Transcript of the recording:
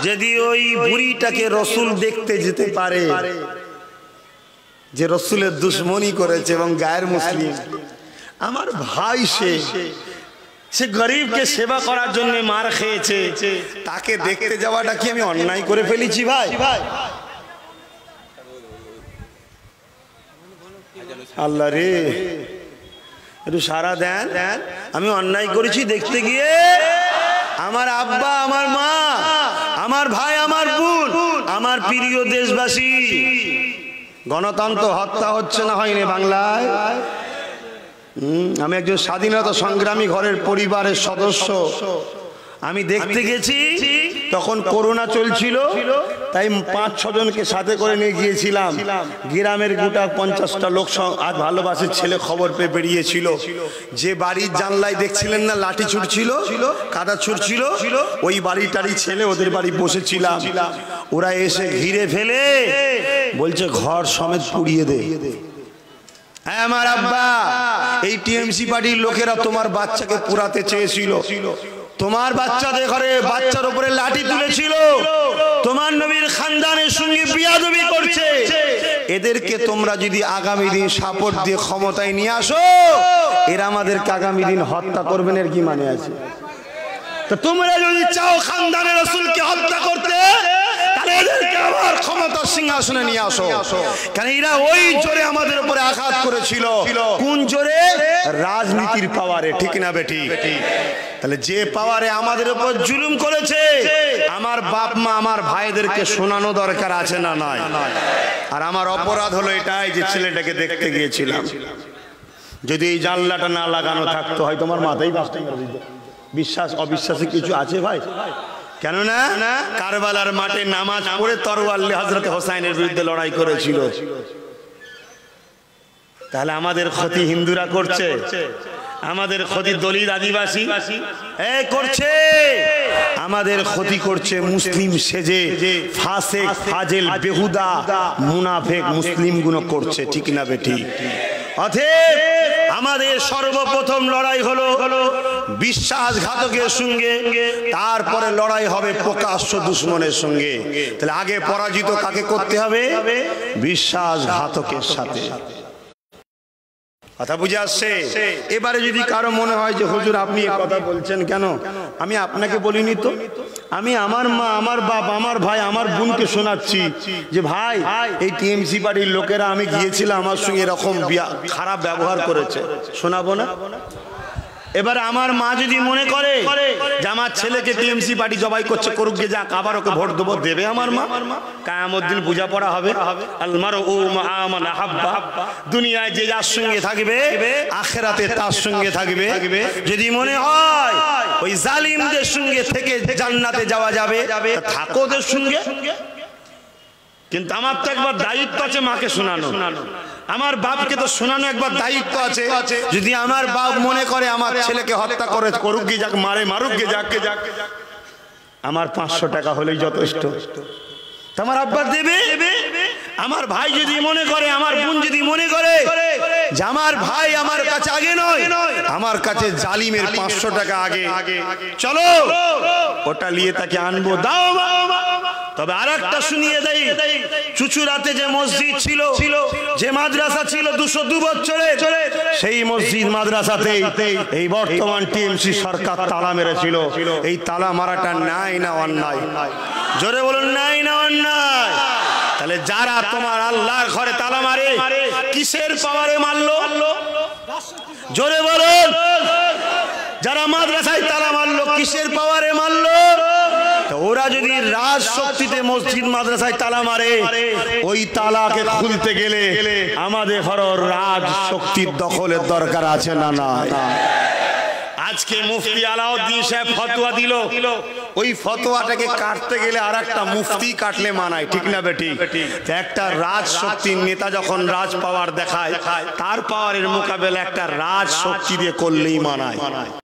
যদি ওই বুড়িটাকে রসুল দেখতে যেতে পারে যে রসুলের দুশ্মনী করেছে এবং গায়ের মুসলিম, আমার ভাই সে গরিবকে সেবা করার জন্য মার খেয়েছে, তাকে দেখতে যাওয়াটা কি আমি অন্যায় করে ফেলেছি ভাই? আল্লাহ রে, একটু সারা দেন। আমি অন্যায় করেছি দেখতে গিয়ে? আমার আব্বা, আমার মা, আমার ভাই, আমার বোন, আমার প্রিয় দেশবাসী, গণতন্ত্র হত্যা হচ্ছে না হয়নি বাংলায়? আমি একজন স্বাধীনতা সংগ্রামী ঘরের পরিবারের সদস্য। আমি দেখতে গেছি, তখন করোনা চলছিল, তাই 5-6 জনকে সাথে করে নিয়ে গিয়েছিলাম। গ্রামের গোটা 50টা লোক আজ ভালোবাসার ছেলে খবর পেয়ে বেরিয়েছিল। যে বাড়ির জানলায় দেখছিলেন না লাঠি ছুটছিল, কাদা ছুটছিল, ওই বাড়িটারই ছেলে, ওদের বাড়ি বসেছিলাম। ওরা এসে ঘিরে ফেলে বলছে ঘর সমেত পুড়িয়ে দে। হ্যাঁ আমার আব্বা, এই টিএমসি পার্টির লোকেরা তোমার বাচ্চাকে পুরাতে চেয়েছিল, তোমার বাচ্চাদের ঘরে বাচ্চার উপরে লাঠি তুলেছিল, তোমার নবীর খানদানের সঙ্গে বিয়াদবি করছে। এদেরকে তোমরা যদি আগামী দিন সাপোর্ট দিয়ে ক্ষমতায় নিয়ে আসো, এরা আমাদেরকে আগামী দিন হত্যা করবেন, এর কি মানে আছে? তো তোমরা যদি চাও খানদানের রাসূলকে হত্যা করতে, তাহলে এদেরকে আবার ক্ষমতার সিংহাসনে নিয়ে আসো। কারণ এরা ওই জোরে আমাদের উপরে আঘাত করেছিল। কোন জোরে? রাজনীতির পাওয়ারে, ঠিক না বেটি? তাহলে যে পাওয়ারে আমাদের উপর জুলুম করেছে, আমার বাপ মা আমার ভাইদেরকে শোনানো দরকার আছে না নাই? আর আমার অপরাধ হলো এটাই যে ছেলেটাকে দেখতে গিয়েছিলাম। যদি এই জানলাটা না লাগানো থাকতো, হয় তোমার মাথায় বাসটা মেরে দিত। বিশ্বাস অবিশ্বাসে কিছু আছে ভাই? কেননা কারবালার মাঠে নামাজ পড়ে তরওয়ার নিয়ে হযরত হোসাইনের বিরুদ্ধে লড়াই করেছিল। তাহলে আমাদের ক্ষতি হিন্দুরা করছে, আমাদের ক্ষতি দলিত আদিবাসী করছে, আমাদের ক্ষতি করছে মুসলিম সেজে ফাসেক ফাজেল বেহুদা মুনাফেক মুসলিম গুলো করছে, ঠিক না বেটি? অতএব আমাদের সর্বপ্রথম লড়াই হলো বিশ্বাসঘাতকের সঙ্গে, তারপরে লড়াই হবে প্রকাশ্য দুশমনের সঙ্গে। তাহলে আগে পরাজিত কাকে করতে হবে? বিশ্বাসঘাতকের সাথে। কথা বুঝে আসছে? এবারে যদি কারো মনে হয় যে হুজুর আপনি এই কথা বলছেন কেন, আমি আপনাকে বলিনি তো, আমি আমার মা, আমার বাপ, আমার ভাই, আমার বোনকে শোনাচ্ছি যে ভাই এই টিএমসি পার্টির লোকেরা, আমি গিয়েছিলাম, আমার সঙ্গে এরকম খারাপ ব্যবহার করেছে, শোনাবো না? এবার আমার মা যদি মনে করে যে আমার ছেলেকে টিএমসি পার্টি জবাই করছে, করুক গে যাক, আবার ওকে ভোট দেবো, দেবে আমার মা। কিয়ামত দিন বোঝাপড়া হবে। আল মারউ মা মান আহাব্বা, দুনিয়ায় যে যার সঙ্গে থাকবে আখিরাতে তার সঙ্গে থাকবে। যদি মনে হয় ওই জালিমদের সঙ্গে থেকে জান্নাতে যাওয়া যাবে, থাকো ওদের সঙ্গে। কিন্তু আমার তো একবার দায়িত্ব আছে মাকে শোনানো, আমার বাপকে তো শোনানো একবার দায়িত্ব আছে। যদি আমার বাপ মনে করে আমার ছেলেকে হত্যা করে, করুক গে যাক, মারে মারুক গে যাক, আমার 500 টাকা হলেই যথেষ্ট। তোমার আব্বা দেবে। আমার ভাই যদি মনে করে, আমার বোন যদি মনে করে যে আমার ভাই আমার কাছে আগে নয়, আমার কাছে জালিমের 500 টাকা আগে, চলো ওটা নিয়ে তাকে আনবো, দাও। তবে আরেকটা শুনিয়ে দেই, চুচুড়াতে যে মসজিদ ছিল, যে মাদ্রাসা ছিল 202 বছরের, সেই মসজিদ মাদ্রাসাতে এই বর্তমান টিএমসি সরকার তালা মেরেছিল। এই তালা মারাটা নাই না অন্যায়? জোরে বলুন, নাই না অন্যায়? তাহলে যারা তোমার আল্লাহর ঘরে তালা মারে, কিসের পাওয়ারে মারলো? জোরে বলুন। যারা মাদ্রাসায় তালা মারলো, কিসের পাওয়ারে মারলো? ওরা যদি রাজ শক্তিতে মসজিদ মাদ্রাসায় তালা মারে, ওই তালাকে খুলতে গেলে আমাদের হলো রাজ শক্তির দখলের দরকার আছে না? না। আজকে মুফতি আলাউদ্দিন সাহেব ফতোয়া দিল, ওই ফতোয়াটাকে কাটতে গেলে আর একটা মুফতি কাটলে মানায়, ঠিক না বেটি? একটা রাজ শক্তির নেতা যখন রাজ পাওয়ার দেখায়, তার পাওয়ারের মোকাবেলা একটা রাজ শক্তি দিয়ে করলেই মানায়।